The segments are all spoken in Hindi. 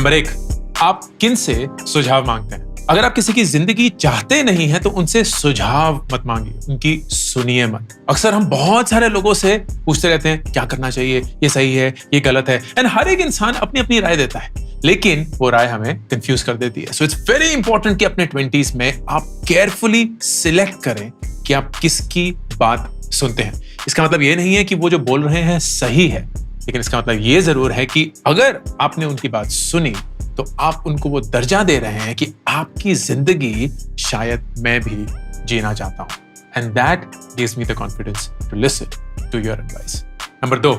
नंबर 1, आप किन से सुझाव मांगते हैं? अगर आप किसी की जिंदगी चाहते नहीं हैं तो उनसे सुझाव मत मांगिए, उनकी सुनिए मत। अक्सर हम बहुत सारे लोगों से पूछते रहते हैं क्या करना चाहिए, ये सही है, ये गलत है, एंड हर एक इंसान अपनी अपनी राय देता है, लेकिन वो राय हमें कंफ्यूज कर देती है। सो इट्स वेरी इंपॉर्टेंट कि अपने 20s में आप केयरफुली सिलेक्ट करें कि आप किसकी बात सुनते हैं। इसका मतलब ये नहीं है कि वो जो बोल रहे हैं सही है, लेकिन इसका मतलब ये जरूर है कि अगर आपने उनकी बात सुनी तो आप उनको वो दर्जा दे रहे हैं कि आपकी जिंदगी शायद मैं भी जीना चाहता हूं। And that gives me the confidence to listen to your advice. Number 2,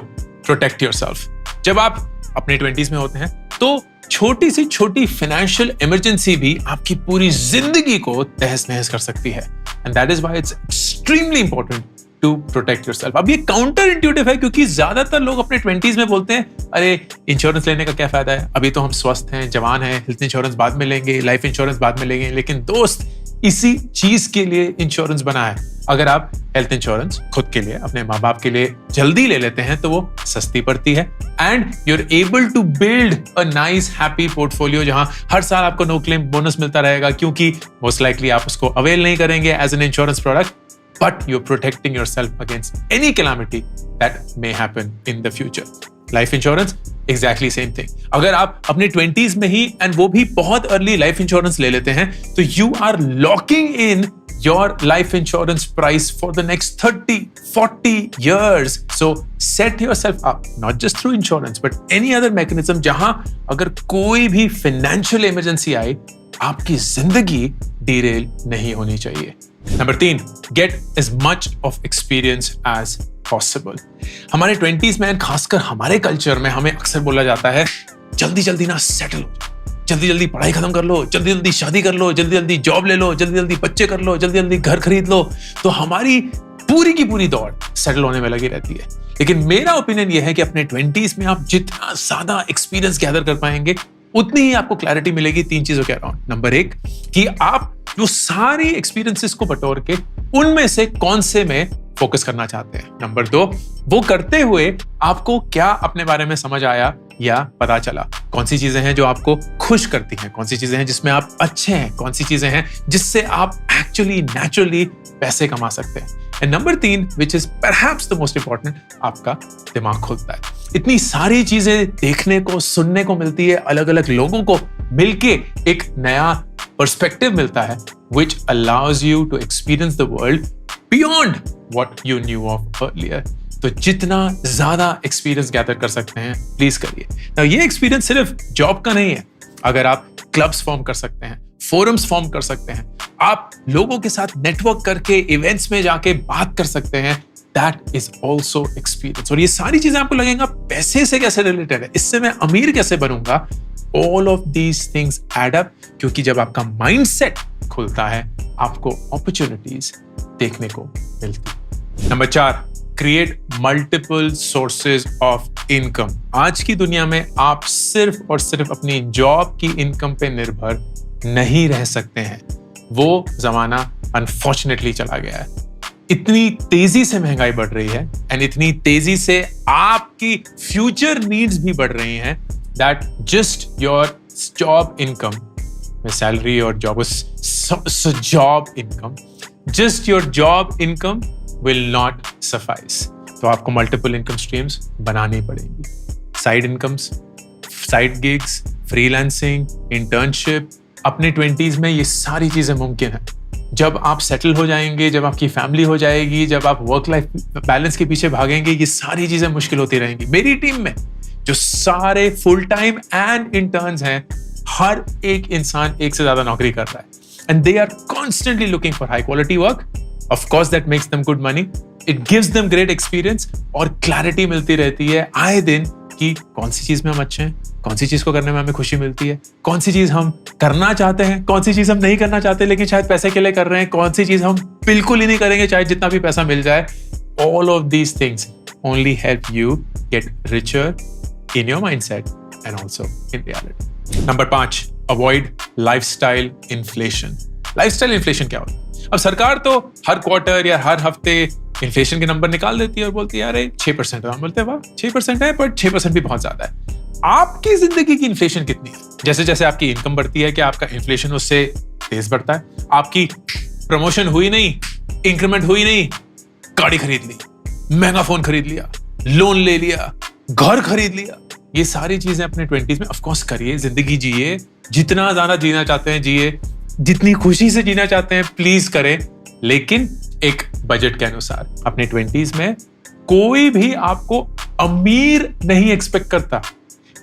protect yourself. जब आप अपने 20s में होते हैं तो छोटी सी छोटी फाइनेंशियल इमरजेंसी भी आपकी पूरी जिंदगी को तहस नहस कर सकती है। And that is why it's extremely important to protect yourself. अब ये काउंटर इंट्यूटिव है क्योंकि ज्यादातर लोग अपने 20s में बोलते हैं अरे इंश्योरेंस लेने का क्या फायदा है, अभी तो हम स्वस्थ हैं, जवान हैं, हेल्थ इंश्योरेंस बाद में लेंगे, लाइफ इंश्योरेंस बाद में लेंगे। लेकिन दोस्त, इसी चीज के लिए इंश्योरेंस बना है। अगर आप हेल्थ इंश्योरेंस खुद के लिए, अपने माँ बाप के लिए जल्दी ले लेते हैं तो वो सस्ती पड़ती है and you are able to build a nice happy portfolio जहां हर साल आपको नो क्लेम बोनस मिलता रहेगा, क्योंकि मोस्ट लाइकली आप उसको अवेल नहीं करेंगे as an insurance product, but you're protecting yourself against any calamity that may happen in the future. Life insurance, exactly same thing. अगर आप अपने 20s में ही and वो भी बहुत early life insurance ले लेते हैं तो you are locking in your life insurance price for the next 30-40 years. So set yourself up, not just through insurance, but any other mechanism जहां अगर कोई भी financial emergency आए, आपकी जिंदगी derail नहीं होनी चाहिए। Number 3, get as much of experience as possible. हमारे 20s में, खासकर हमारे कल्चर में, हमें अक्सर बोला जाता है जल्दी जल्दी ना सेटल हो जाओ, जल्दी जल्दी पढ़ाई खत्म कर लो, जल्दी जल्दी शादी कर लो, जल्दी जल्दी जॉब ले लो, जल्दी जल्दी बच्चे कर लो, जल्दी जल्दी घर खरीद लो। तो हमारी पूरी की पूरी दौड़ सेटल होने में लगी रहती है। लेकिन मेरा ओपिनियन यह है कि अपने 20s में आप जितना ज्यादा एक्सपीरियंस गैदर कर पाएंगे उतनी ही आपको क्लैरिटी मिलेगी 3 चीजों के अराउंड। नंबर 1, कि आप जो सारी एक्सपीरियंसेस को बटोर के उनमें से कौन से में फोकस करना चाहते हैं। नंबर 2, वो करते हुए आपको क्या अपने बारे में समझ आया या पता चला, कौन सी चीजें हैं जो आपको खुश करती हैं, कौन सी चीजें हैं जिसमें आप अच्छे हैं, कौन सी चीजें हैं जिससे आप एक्चुअली नेचुरली पैसे कमा सकते हैं। And number 3, which is perhaps the most important, आपका दिमाग खुलता है। इतनी सारी चीजें देखने को, सुनने को मिलती है, अलग अलग लोगों को मिलके एक नया पर्सपेक्टिव मिलता है which allows you to experience the world beyond what you knew of earlier. तो जितना ज्यादा एक्सपीरियंस गैदर कर सकते हैं प्लीज करिए। Now, ये एक्सपीरियंस सिर्फ जॉब का नहीं है। अगर आप क्लब्स फॉर्म कर सकते हैं, फोरम्स फॉर्म कर सकते हैं, आप लोगों के साथ नेटवर्क करके इवेंट्स में जाके बात कर सकते हैं, दैट इज ऑल्सो एक्सपीरियंस। और ये सारी चीजें आपको लगेंगे पैसे से कैसे रिलेटेड है, इससे मैं अमीर कैसे बनूंगा। All of these things add up, क्योंकि जब आपका माइंडसेट खुलता है आपको अपॉर्चुनिटीज देखने को मिलती। Number 4, create multiple sources of income. आज की दुनिया में आप सिर्फ और सिर्फ अपनी जॉब की इनकम पे निर्भर नहीं रह सकते हैं। वो जमाना अनफॉर्चुनेटली चला गया है। इतनी तेजी से महंगाई बढ़ रही है एंड इतनी तेजी से आपकी फ्यूचर नीड्स भी बढ़ रही हैं that just your job income, salary or job job income, just your job income will not suffice. तो आपको multiple income streams बनानी पड़ेंगी। Side incomes, side gigs, freelancing, internship। अपने 20s में ये सारी चीजें मुमकिन है। जब आप सेटल हो जाएंगे, जब आपकी फैमिली हो जाएगी, जब आप वर्क लाइफ बैलेंस के पीछे भागेंगे, ये सारी चीजें मुश्किल होती रहेंगी। मेरी टीम में जो सारे फुल टाइम एंड इंटर्न्स हैं, हर एक इंसान एक से ज्यादा नौकरी कर रहा है and they are constantly looking for high quality work. Of course that makes them good money, it gives them great experience और क्लैरिटी मिलती रहती है आए दिन कि कौन सी चीज में हम अच्छे हैं, कौन सी चीज को करने में हमें खुशी मिलती है, कौन सी चीज हम करना चाहते हैं, कौन सी चीज हम नहीं करना चाहते लेकिन शायद पैसे के लिए कर रहे हैं, कौन सी चीज हम बिल्कुल ही नहीं करेंगे चाहे जितना भी पैसा मिल जाए। All of these things only help you get richer in your mindset and also in reality. Number 5, avoid lifestyle inflation. Lifestyle inflation क्या होता है? अब सरकार तो हर क्वार्टर या हर हफ्ते इन्फ्लेशन के नंबर निकाल देती है और बोलती है अरे 6% है। हम बोलते हैं वाह 6% है, पर 6% भी बहुत ज्यादा है। आपकी जिंदगी की इन्फ्लेशन कितनी है। जैसे जैसे आपकी इनकम बढ़ती है, क्या आपका इन्फ्लेशन उससे तेज बढ़ता है? आपकी प्रमोशन हुई नहीं, इंक्रीमेंट हुई नहीं, गाड़ी खरीद ली, महंगा फोन खरीद लिया, लोन ले लिया, घर खरीद लिया, ये सारी चीजें अपने 20s में ऑफ कोर्स करिए, जिंदगी जिए, जितना ज्यादा जीना चाहते हैं जिए, जितनी खुशी से जीना चाहते हैं प्लीज करें, लेकिन एक बजट के अनुसार। अपने 20s में कोई भी आपको अमीर नहीं एक्सपेक्ट करता,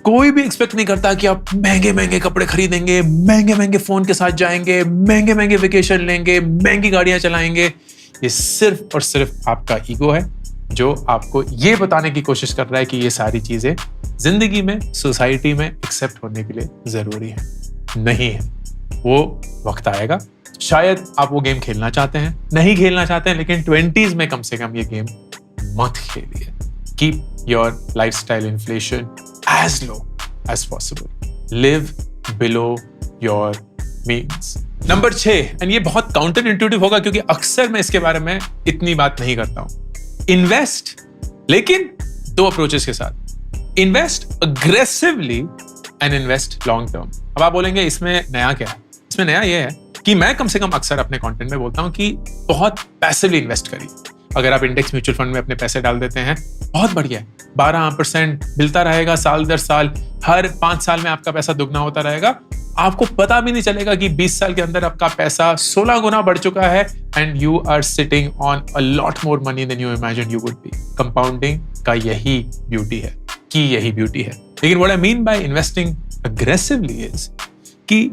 कोई भी एक्सपेक्ट नहीं करता कि आप महंगे महंगे कपड़े खरीदेंगे, महंगे महंगे फोन के साथ जाएंगे, महंगे महंगे वेकेशन लेंगे, महंगी गाड़ियां चलाएंगे। ये सिर्फ और सिर्फ आपका ईगो है जो आपको ये बताने की कोशिश कर रहा है कि ये सारी चीजें जिंदगी में, सोसाइटी में एक्सेप्ट होने के लिए जरूरी है। नहीं है। वो वक्त आएगा, शायद आप वो गेम खेलना चाहते हैं, नहीं खेलना चाहते हैं, लेकिन 20s में कम से कम ये गेम मत खेलिए। Keep your lifestyle inflation as low as possible. Live below your means. Number 6, and ये बहुत काउंटर इंट्यूटिव होगा क्योंकि अक्सर मैं इसके बारे में इतनी बात नहीं करता हूं। इन्वेस्ट, लेकिन 2 अप्रोचेस के साथ। Invest aggressively and invest long term. अब आप बोलेंगे इसमें नया क्या है? इसमें नया ये है कि मैं कम से कम अक्सर अपने कंटेंट में बोलता हूं कि बहुत पैसिवली इन्वेस्ट करिए। अगर आप इंडेक्स म्यूचुअल फंड में अपने पैसे डाल देते हैं, बहुत बढ़िया है, 12% मिलता रहेगा साल दर साल, हर 5 साल में आपका पैसा दुगना होता रहेगा। आपको पता भी नहीं चलेगा कि 20 साल के अंदर आपका पैसा 16 गुना बढ़ चुका है, and you are sitting on a lot more money than you imagine you would be. Compounding का यही ब्यूटी है, लेकिन what I mean by investing aggressively is कि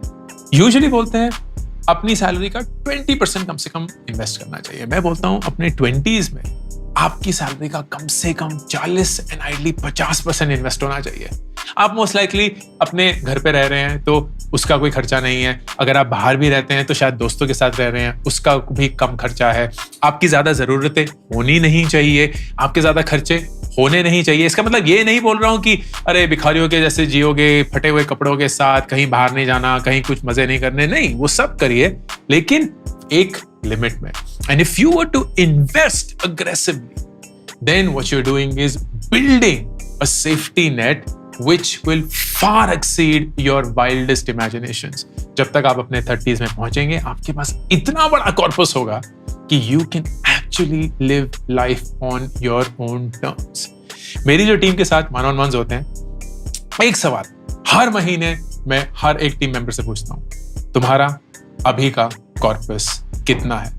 यूजुअली बोलते हैं अपनी सैलरी का 20% कम से कम इन्वेस्ट करना चाहिए। मैं बोलता हूं अपने 20s में आपकी सैलरी का कम से कम 40 एंड आइडली 50% इन्वेस्ट होना चाहिए। आप मोस्ट लाइकली अपने घर पे रह रहे हैं तो उसका कोई खर्चा नहीं है। अगर आप बाहर भी रहते हैं तो शायद दोस्तों के साथ रह रहे हैं, उसका भी कम खर्चा है। आपकी ज्यादा जरूरतें होनी नहीं चाहिए, आपके ज्यादा खर्चे होने नहीं चाहिए। इसका मतलब ये नहीं बोल रहा हूं कि अरे भिखारियों के जैसे जियोगे, फटे हुए कपड़ों के साथ, कहीं बाहर नहीं जाना, कहीं कुछ मजे नहीं करने, नहीं, वो सब करिए, लेकिन एक लिमिट में। And if you were to invest aggressively, then what you're doing is building a safety net which will far exceed your wildest imaginations. जब तक आप अपने 30s में पहुंचेंगे, आपके पास इतना बड़ा कॉर्पस होगा कि you can actually live life on your own terms. मेरी जो टीम के साथ वन ऑन वन्स होते हैं, एक सवाल हर महीने मैं हर एक टीम मेंबर से पूछता हूं, तुम्हारा अभी का कॉर्पस कितना है?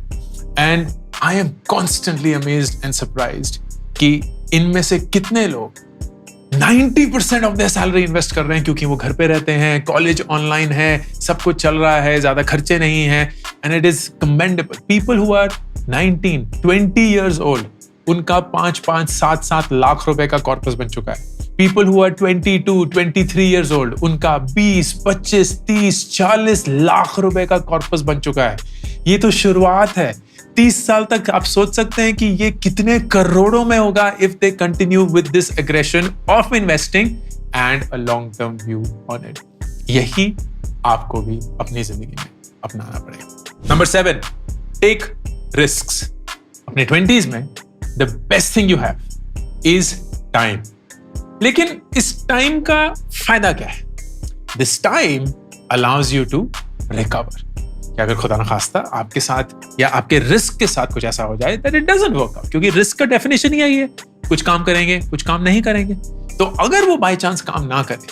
And I am constantly amazed and surprised कि इनमें से कितने लोग 90% ऑफ देयर सैलरी इन्वेस्ट कर रहे हैं, क्योंकि वो घर पे रहते हैं, कॉलेज ऑनलाइन है, सब कुछ चल रहा है, ज्यादा खर्चे नहीं है। And it is commendable. People who are 19, 20 years old, उनका 5-5, 7-7 लाख रुपए का कॉर्पस बन चुका है। People who are 22, 23 years old, उनका 20, 25, 30, 40 लाख रुपए का कॉर्पस बन चुका है। ये तो शुरुआत है। 30 साल तक आप सोच सकते हैं कि ये कितने करोड़ों में होगा if they continue with this aggression of investing and a long term view on it. यही आपको भी अपनी जिंदगी में अपनाना पड़ेगा। Number 7, take risks. अपने 20s में the best thing you have is time. लेकिन इस टाइम का फायदा क्या है? This time allows you to recover. कि अगर खुदा न खास्ता आपके साथ या आपके रिस्क के साथ कुछ ऐसा हो जाए that it doesn't work out, क्योंकि रिस्क का डेफिनेशन ही यही है, कुछ काम करेंगे, कुछ काम नहीं करेंगे। तो अगर वो बाय चांस काम ना करे,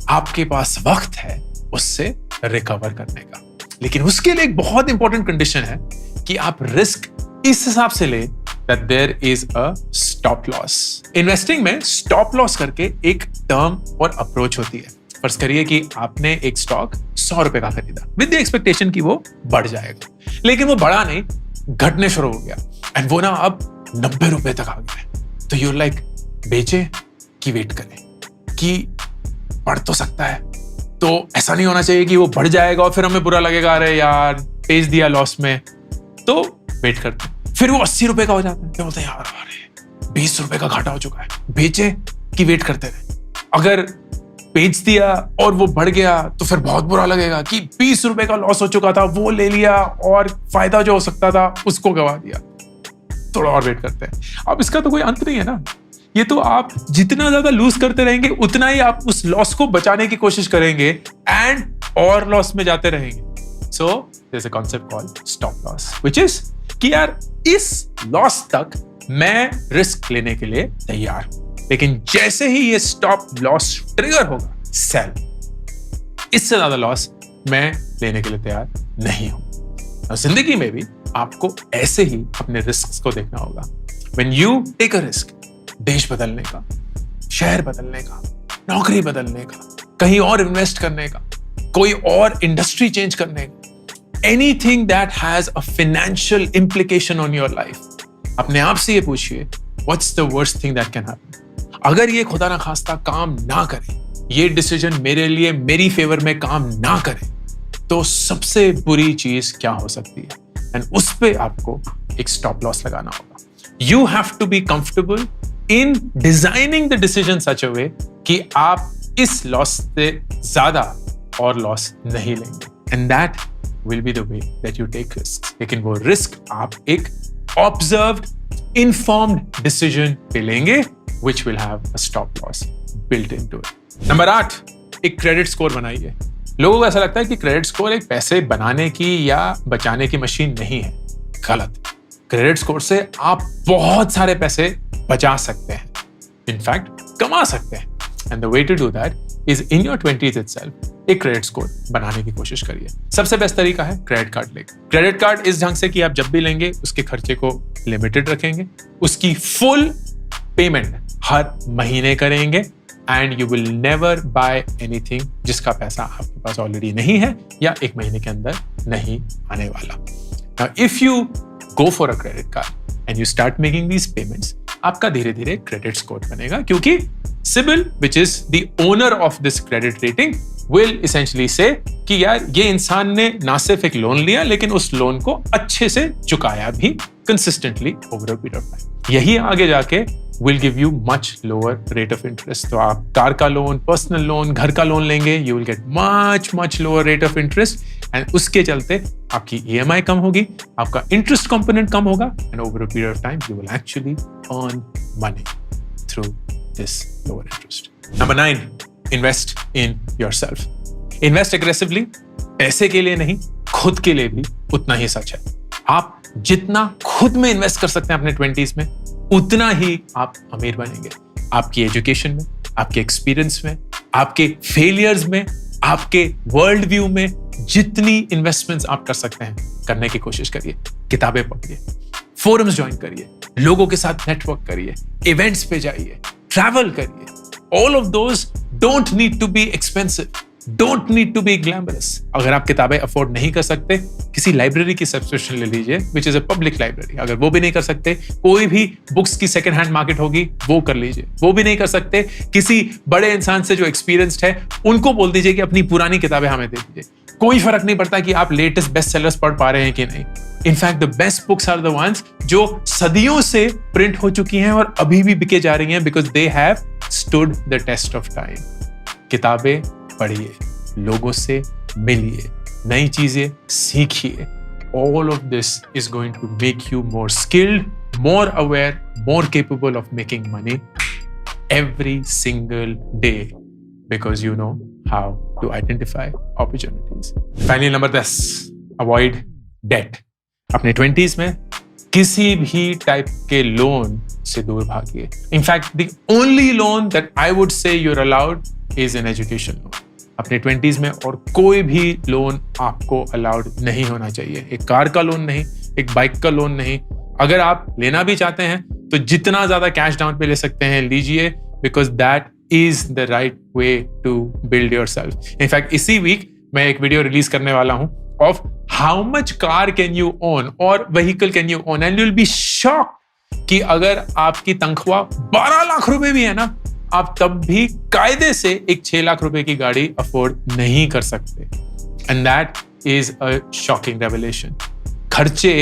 आपके पास वक्त है उससे रिकवर करने का। लेकिन उसके लिए एक बहुत इंपॉर्टेंट कंडीशन है कि आप रिस्क इस हिसाब से ले that there is a stop loss. Investing में स्टॉप लॉस करके एक टर्म और अप्रोच होती है। फर्ज करिए कि आपने एक स्टॉक 100 रुपए का खरीदा विद द एक्सपेक्टेशन कि वो बढ़ जाएगा, लेकिन वो बढ़ा नहीं, घटने शुरू हो गया एंड वो ना अब 90 रुपए तक आ गया। तो यूर लाइक, बेचे कि वेट करें, कि बढ़ तो सकता है, तो ऐसा नहीं होना चाहिए कि वो बढ़ जाएगा और फिर हमें बुरा लगेगा, अरे यार बेच दिया लॉस में, तो वेट करते हैं। फिर वो 80 रुपए का हो जाता है, क्या बोलते हैं यार, अरे 20 रुपए का घाटा हो चुका है, बेचे कि वेट करते रहे। अगर बेच दिया और वो बढ़ गया तो फिर बहुत बुरा लगेगा कि 20 रुपए का लॉस हो चुका था, वो ले लिया और फायदा जो हो सकता था उसको गवा दिया। थोड़ा और वेट करते हैं। अब इसका तो कोई अंत नहीं है ना। ये तो आप जितना ज्यादा लूज करते रहेंगे उतना ही आप उस लॉस को बचाने की कोशिश करेंगे एंड और लॉस में जाते रहेंगे। So there is a concept called stop loss, which is कि यार इस लॉस तक मैं रिस्क लेने के लिए तैयार हूं, लेकिन जैसे ही ये स्टॉप लॉस ट्रिगर होगा, सेल, इससे ज्यादा लॉस मैं लेने के लिए तैयार नहीं हूं। और जिंदगी में भी आपको ऐसे ही अपने रिस्क को देखना होगा। When you take a risk, देश बदलने का, शहर बदलने का, नौकरी बदलने का, कहीं और इन्वेस्ट करने का, कोई और इंडस्ट्री चेंज करने का, anything that has a financial implication on your life, अपने आप से ये पूछिए, what's the worst thing that can happen? अगर ये खुदा ना खास्ता काम ना करे, ये डिसीजन मेरे लिए मेरी फेवर में काम ना करे, तो सबसे बुरी चीज क्या हो सकती है? एंड उस पे आपको एक स्टॉप लॉस लगाना होगा। You have to be comfortable in designing the decision such a way कि आप इस लॉस से ज्यादा और लॉस नहीं लेंगे, and that will be the way that you take risks। लेकिन वो रिस्क आप एक observed, informed decision पे लेंगे, which will have a stop loss built into it। Number 8, एक क्रेडिट स्कोर बनाइए। लोगों को ऐसा लगता है कि क्रेडिट स्कोर एक पैसे बनाने की या बचाने की मशीन नहीं है। गलत। क्रेडिट स्कोर से आप बहुत सारे पैसे बचा सकते हैं, इनफैक्ट कमा सकते हैं। And the way to do that is in your 20s itself एक क्रेडिट स्कोर बनाने की कोशिश करिए। सबसे बेस्ट तरीका है क्रेडिट कार्ड लेकर। क्रेडिट कार्ड इस ढंग से कि आप जब भी लेंगे उसके खर्चे को लिमिटेड रखेंगे, उसकी फुल पेमेंट हर महीने करेंगे, and you will never buy anything जिसका पैसा आपके पास ऑलरेडी नहीं है या एक महीने के अंदर नहीं आने वाला। Now, if you go for a credit card and you start making these payments, आपका धीरे धीरे क्रेडिट स्कोर बनेगा, क्योंकि CIBIL, which is the owner of this credit rating, will essentially say कि यार ये इंसान ने ना सिर्फ एक लोन लिया लेकिन उस लोन को अच्छे से चुकाया भी consistently over a period of time। यही आगे जाके will give you much lower rate of interest। तो आप कार का लोन, पर्सनल लोन, घर का लोन लेंगे, you will get much lower rate of interest, and उसके चलते आपकी EMI कम होगी, आपका इंटरेस्ट कंपोनेंट कम होगा, and over a period of time you will actually earn money through this lower interest। Number 9, invest in yourself। Invest aggressively, पैसे के लिए नहीं, खुद के लिए भी उतना ही सच है। आप जितना खुद में इन्वेस्ट कर सकते हैं अपने 20s में, उतना ही आप अमीर बनेंगे। आपकी एजुकेशन में, आपके एक्सपीरियंस में, आपके फेलियर्स में, आपके वर्ल्ड व्यू में जितनी इन्वेस्टमेंट्स आप कर सकते हैं करने की कोशिश करिए। किताबें पढ़िए, फोरम्स ज्वाइन करिए, लोगों के साथ नेटवर्क करिए, इवेंट्स पे जाइए, ट्रैवल करिए। All of those don't need to be expensive, don't need to be glamorous. अगर आप किताबें अफोर्ड नहीं कर सकते, किसी लाइब्रेरी की सब्सक्रिप्शन ले लीजिए, which is a public library. अगर वो भी नहीं कर सकते, कोई भी बुक्स की सेकंड हैंड मार्केट होगी, वो कर लीजिए। वो भी नहीं कर सकते, किसी बड़े इंसान से जो एक्सपीरियंस्ड है उनको बोल दीजिए कि अपनी पुरानी किताबें हमें दे दीजिए। कोई फर्क नहीं पड़ता कि आप लेटेस्ट बेस्ट सेलर्स पढ़ पा रहे हैं कि नहीं। In fact the best books are the ones जो सदियों से प्रिंट हो चुकी हैं और अभी भी बिके जा रही हैं, because they have stood the test of time. किताबें पढ़िए, लोगों से मिलिए, नई चीजें सीखिए। All of this is going to make you more skilled, more aware, more capable of making money every single day because you know how to identify opportunities। Finally, number 10, avoid debt। अपने 20s में किसी भी टाइप के लोन से दूर भागिए। In fact, the only loan that I would say you're allowed is an education loan। अपने 20s में और कोई भी लोन आपको अलाउड नहीं होना चाहिए। एक कार का लोन नहीं, एक बाइक का लोन नहीं। अगर आप लेना भी चाहते हैं तो जितना ज्यादा कैश डाउन पे ले सकते हैं लीजिए, because that is the right way to build yourself. In fact इसी वीक मैं एक वीडियो रिलीज करने वाला हूं of how much car can you own और vehicle can you own, and you will be shocked कि अगर आपकी तनख्वाह 12 लाख रुपए भी है ना, आप तब भी कायदे से एक 6 लाख रुपए की गाड़ी अफोर्ड नहीं कर सकते। And that is a shocking revelation. खर्चे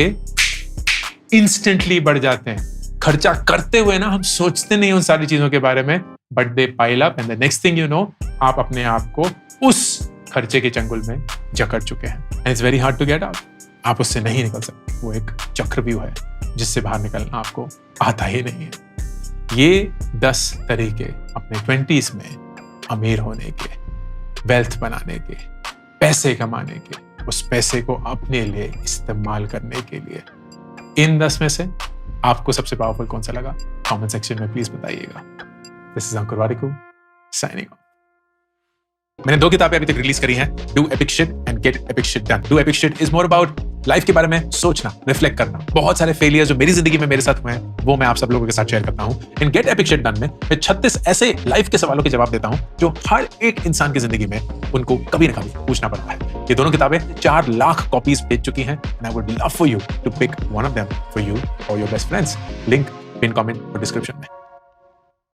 इंस्टेंटली बढ़ जाते हैं। खर्चा करते हुए ना हम सोचते नहीं उन सारी चीजों के बारे में, but they pile up and the next thing you know, आप अपने आप को उस खर्चे के चंगुल में जकड़ चुके हैं। And it's very hard to get out. आप उससे नहीं निकल सकते। वो एक चक्रव्यूह है जिससे बाहर निकलना आपको आता ही नहीं है। ये 10 तरीके अपने 20s में अमीर होने के, वेल्थ बनाने के, पैसे कमाने के, उस पैसे को अपने लिए इस्तेमाल करने के लिए। इन 10 में से आपको सबसे पावरफुल कौन सा लगा? कमेंट सेक्शन में प्लीज बताइएगा। This is Ankur Warikoo signing off. मैंने 2 किताबें अभी तक रिलीज करी हैं, do epic shit and gate epic shit done. Do epic shit is more about life के बारे में सोचना, रिफ्लेक्ट करना। बहुत सारे फेलियर जो मेरी जिंदगी में मेरे साथ हुए हैं वो मैं आप सब लोगों के साथ शेयर करता हूं। इन गेट एपिक शिट डन में मैं 36 ऐसे लाइफ के सवालों के जवाब देता हूं जो हर एक इंसान की जिंदगी में उनको कभी ना कभी पूछना पड़ता है। ये दोनों किताबें 4 लाख कॉपीज बेच चुकी हैं and I would love for you to pick one of them for you और your best friends. Link pin comment और डिस्क्रिप्शन